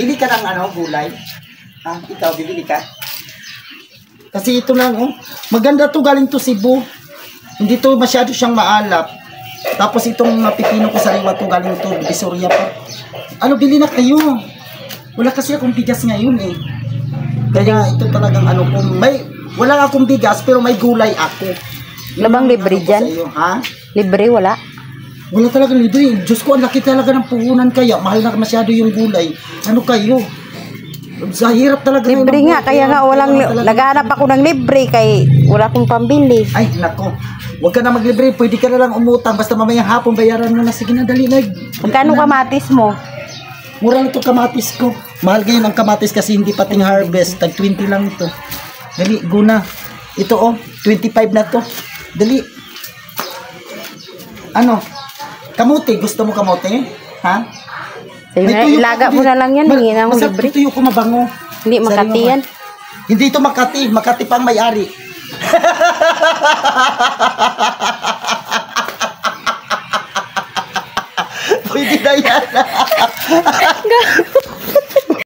Bili ka ng ano, gulay. Ha? Ikaw, bibili ka? Kasi ito lang, oh. Maganda to, galing to Cebu. Hindi to masyado siyang maalap. Tapos itong pipino ko sa liwa to, galing to Visoria pa. Ano, bili na kayo. Wala kasi akong bigas ngayon eh. Kaya ito talagang ano, kung may, wala akong bigas pero may gulay ako. Labang libre dyan? Ha? Libre, wala? Wala talagang libre. Diyos ko, ang laki talaga ng puhunan kaya. Mahal na masyado yung gulay. Ano kayo? Sa hirap talaga. Libre nga, kaya nga walang, naghanap ako ng libre kay wala akong pambili. Ay, nako. Huwag ka na maglibre. Pwede ka na lang umutang. Basta mamayang hapon, bayaran mo na. Sige na, dali na. Magkano kamatis mo? Mura lang ito kamatis ko. Mahal ngayon ang kamatis kasi hindi pating harvest. Tag 20 lang ito. Dali, guna. Ito oh, 25 na to. Dali. Ano? Kamote. Gusto mo kamote? Ha? Ilaga mo na lang yan. Hindi na akong libre. Tuyo ko mabango. Hindi Makati yan. Hindi ito Makati. Makati pang may-ari. Pwede na yan.